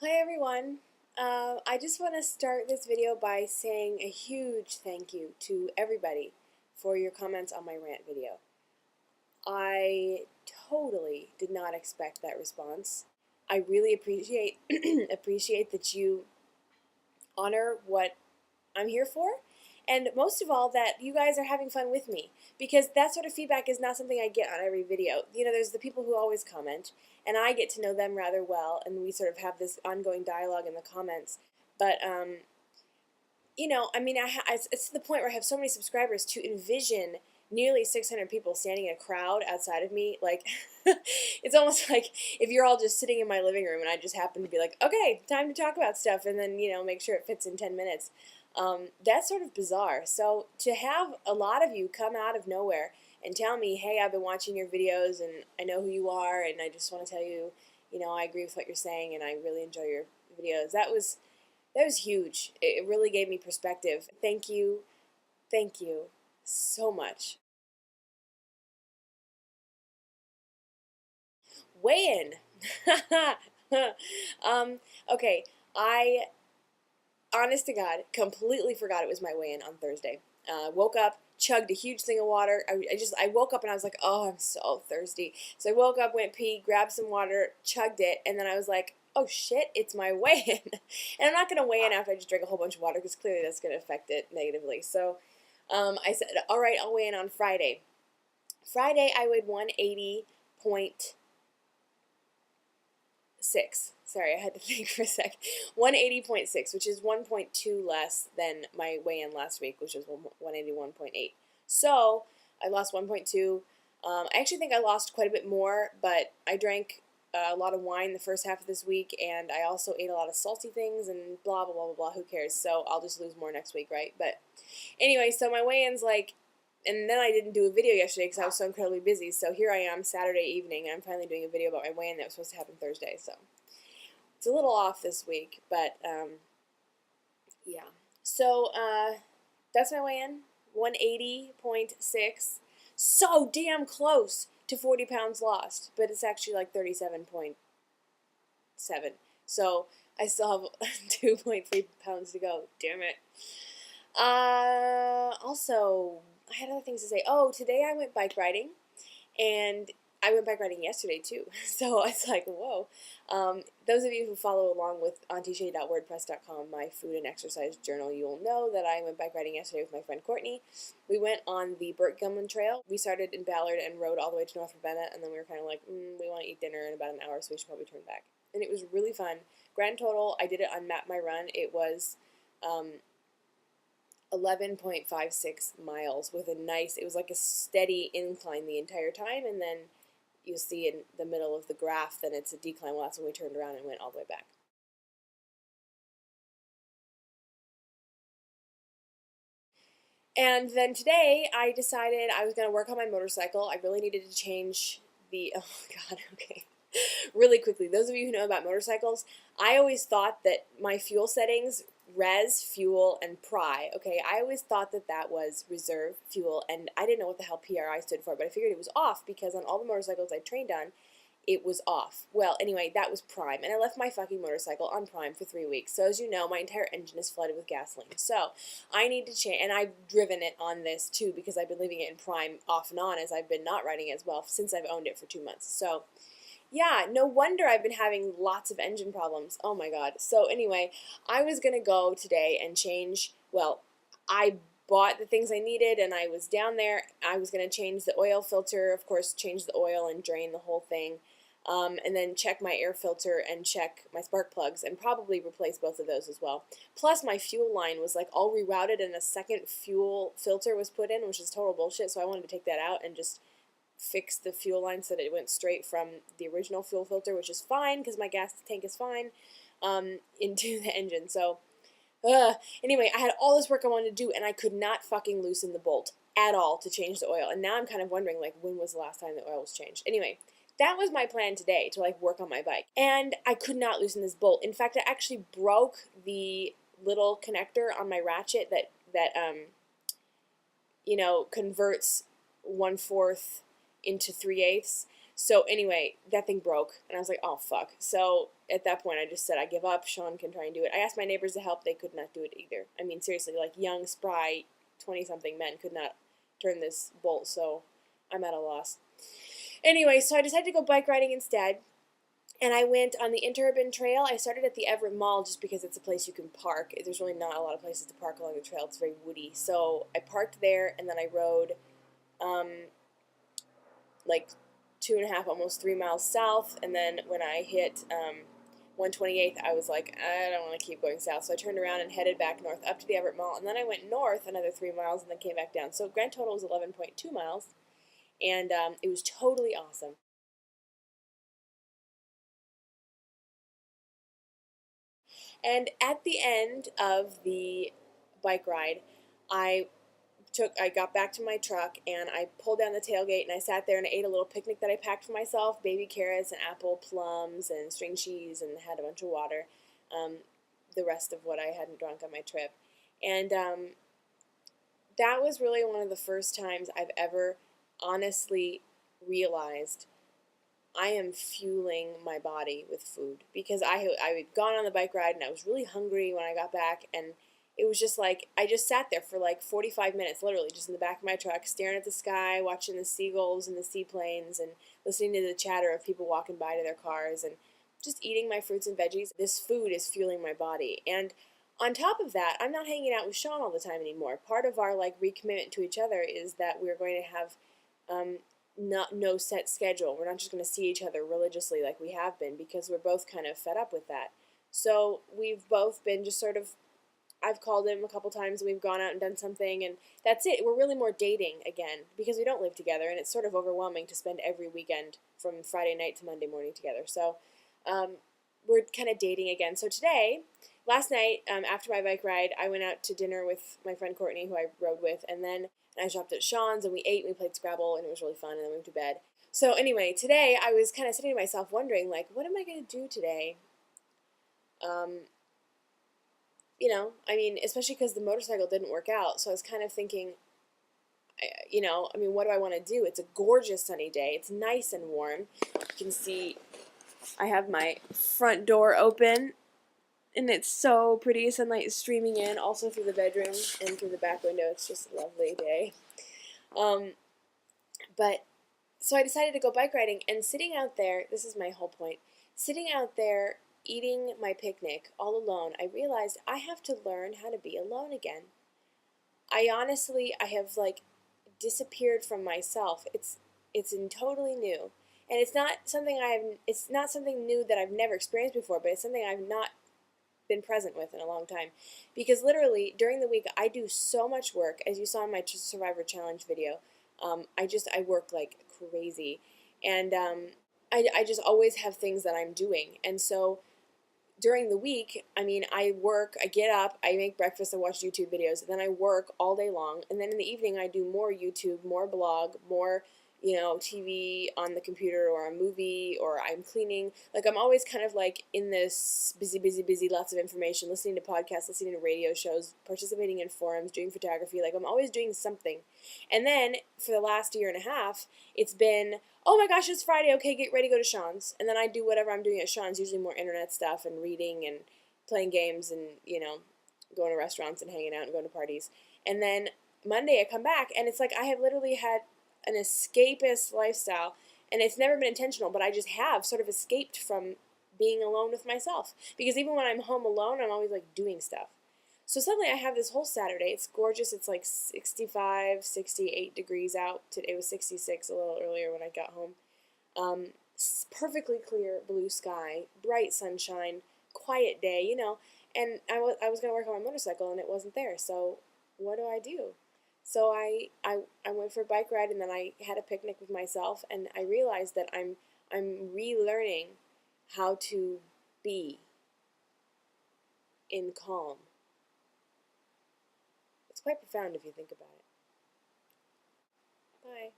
Hi everyone. I just want to start this video by saying a huge thank you to everybody for your comments on my rant video. I totally did not expect that response. I really appreciate appreciate that you honor what I'm here for, and most of all that you guys are having fun with me, because that sort of feedback is not something I get on every video. You know, there's the people who always comment, and I get to know them rather well, and we sort of have this ongoing dialogue in the comments. But you know, I mean, it's to the point where I have so many subscribers to envision nearly 600 people standing in a crowd outside of me. Like, it's almost like if you're all just sitting in my living room and I just happen to be like, okay, time to talk about stuff, and then, you know, make sure it fits in 10 minutes. That's sort of bizarre. So to have a lot of you come out of nowhere and tell me, hey, I've been watching your videos and I know who you are, and I just want to tell you, you know, I agree with what you're saying and I really enjoy your videos. That was huge. It really gave me perspective. Thank you so much. Weigh in. Okay, I, honest to God, completely forgot it was my weigh in on Thursday. Woke up, chugged a huge thing of water. I woke up and I was like, oh, I'm so thirsty. So I woke up, went pee, grabbed some water, chugged it, and then I was like, oh shit, it's my weigh in. And I'm not going to weigh in after I just drink a whole bunch of water because clearly that's going to affect it negatively. So I said, all right, I'll weigh in on Friday. Friday, I weighed 180.6. Sorry, I had to think for a sec. 180.6, which is 1.2 less than my weigh-in last week, which was 181.8. So I lost 1.2. I actually think I lost quite a bit more, but I drank a lot of wine the first half of this week, and I also ate a lot of salty things and blah, blah, blah, blah, blah. Who cares? So I'll just lose more next week, right? But anyway, so my weigh-in's like, and then I didn't do a video yesterday because I was so incredibly busy. So here I am Saturday evening, and I'm finally doing a video about my weigh-in that was supposed to happen Thursday. So it's a little off this week, but yeah. So that's my weigh-in, 180.6. So damn close to 40 pounds lost, but it's actually like 37.7. So I still have 2.3 pounds to go. Damn it. Also, I had other things to say. Oh, today I went bike riding, and I went bike riding yesterday too. So it's like, whoa. Those of you who follow along with auntieshay.wordpress.com, my food and exercise journal, you will know that I went bike riding yesterday with my friend Courtney. We went on the Burt Gumlin Trail. We started in Ballard and rode all the way to North Ravenna, and then we were kind of like, we want to eat dinner in about an hour, so we should probably turn back. And it was really fun. Grand total, I did it on Map My Run. It was 11.56 miles with a nice, it was like a steady incline the entire time, and then you'll see in the middle of the graph that it's a decline. Well, that's when we turned around and went all the way back. And then today I decided I was going to work on my motorcycle. I really needed to change the, oh God, okay. Really quickly, those of you who know about motorcycles, I always thought that my fuel settings, res, fuel, and pry, okay, I always thought that that was reserve, fuel, and I didn't know what the hell PRI stood for, but I figured it was off because on all the motorcycles I trained on, it was off. Well, anyway, that was prime, and I left my fucking motorcycle on prime for 3 weeks. So as you know, my entire engine is flooded with gasoline. So I need to change, and I've driven it on this too because I've been leaving it in prime off and on as I've been not riding it as well since I've owned it for 2 months. So yeah, no wonder I've been having lots of engine problems. Oh my God. So anyway, I was going to go today and change, well, I bought the things I needed and I was down there. I was going to change the oil filter, of course, change the oil and drain the whole thing. And then check my air filter and check my spark plugs and probably replace both of those as well. Plus my fuel line was like all rerouted and a second fuel filter was put in, which is total bullshit. So I wanted to take that out and just fix the fuel line so that it went straight from the original fuel filter, which is fine because my gas tank is fine, into the engine. So anyway, I had all this work I wanted to do and I could not fucking loosen the bolt at all to change the oil. And now I'm kind of wondering, like, when was the last time the oil was changed? Anyway, that was my plan today, to like work on my bike. And I could not loosen this bolt. In fact, I actually broke the little connector on my ratchet that you know, converts 1/4 into 3/8. So anyway, that thing broke, and I was like, oh fuck. So at that point, I just said, I give up. Sean can try and do it. I asked my neighbors to help. They could not do it either. I mean, seriously, like young, spry, 20-something men could not turn this bolt, so I'm at a loss. Anyway, so I decided to go bike riding instead. And I went on the Interurban Trail. I started at the Everett Mall just because it's a place you can park. There's really not a lot of places to park along the trail. It's very woody. So I parked there, and then I rode like 2.5, almost 3 miles south. And then when I hit 128th, I was like, I don't want to keep going south. So I turned around and headed back north up to the Everett Mall. And then I went north another 3 miles and then came back down. So grand total was 11.2 miles. And it was totally awesome. And at the end of the bike ride, I got back to my truck and I pulled down the tailgate and I sat there and I ate a little picnic that I packed for myself, baby carrots and apple plums and string cheese, and had a bunch of water, the rest of what I hadn't drunk on my trip. And that was really one of the first times I've ever honestly realized I am fueling my body with food, because I had gone on the bike ride and I was really hungry when I got back, and it was just like I just sat there for like 45 minutes, literally just in the back of my truck, staring at the sky, watching the seagulls and the seaplanes, and listening to the chatter of people walking by to their cars, and just eating my fruits and veggies. This food is fueling my body. And on top of that, I'm not hanging out with Sean all the time anymore. Part of our like recommitment to each other is that we're going to have no set schedule. We're not just going to see each other religiously like we have been, because we're both kind of fed up with that. So we've both been just sort of, I've called him a couple times and we've gone out and done something, and that's it. We're really more dating again because we don't live together, and it's sort of overwhelming to spend every weekend from Friday night to Monday morning together. So we're kind of dating again. So today, last night, after my bike ride, I went out to dinner with my friend Courtney, who I rode with, and then I shopped at Sean's and we ate and we played Scrabble, and it was really fun, and then we went to bed. So anyway, today I was kind of sitting to myself wondering, like, what am I going to do today? I mean, especially because the motorcycle didn't work out, so I was kind of thinking, what do I want to do? It's a gorgeous sunny day. It's nice and warm. You can see I have my front door open, and it's so pretty. Sunlight is streaming in, also through the bedroom and through the back window. It's just a lovely day. But so I decided to go bike riding, and sitting out there, this is my whole point, sitting out there eating my picnic all alone, I realized I have to learn how to be alone again. I have like disappeared from myself. It's totally new. And it's not something new that I've never experienced before, but it's something I've not been present with in a long time. Because literally during the week I do so much work, as you saw in my Survivor Challenge video. I work like crazy, and I just always have things that I'm doing. And so during the week, I mean, I work, I get up, I make breakfast, I watch YouTube videos, then I work all day long, and then in the evening I do more YouTube, more blog, more, TV on the computer, or a movie, or I'm cleaning. Like, I'm always kind of like in this busy, lots of information, listening to podcasts, listening to radio shows, participating in forums, doing photography. Like, I'm always doing something. And then for the last year and a half, it's been, oh my gosh, it's Friday, okay, get ready to go to Sean's. And then I do whatever I'm doing at Sean's, usually more internet stuff and reading and playing games and, going to restaurants and hanging out and going to parties. And then Monday I come back, and it's like I have literally had an escapist lifestyle, and it's never been intentional, but I just have sort of escaped from being alone with myself. Because even when I'm home alone, I'm always like doing stuff. So suddenly I have this whole Saturday. It's gorgeous. It's like 65, 68 degrees out. Today it was 66 a little earlier when I got home. Perfectly clear blue sky, bright sunshine, quiet day, And I was going to work on my motorcycle, and it wasn't there. So what do? So I went for a bike ride, and then I had a picnic with myself, and I realized that I'm relearning how to be in calm. It's quite profound if you think about it. Bye.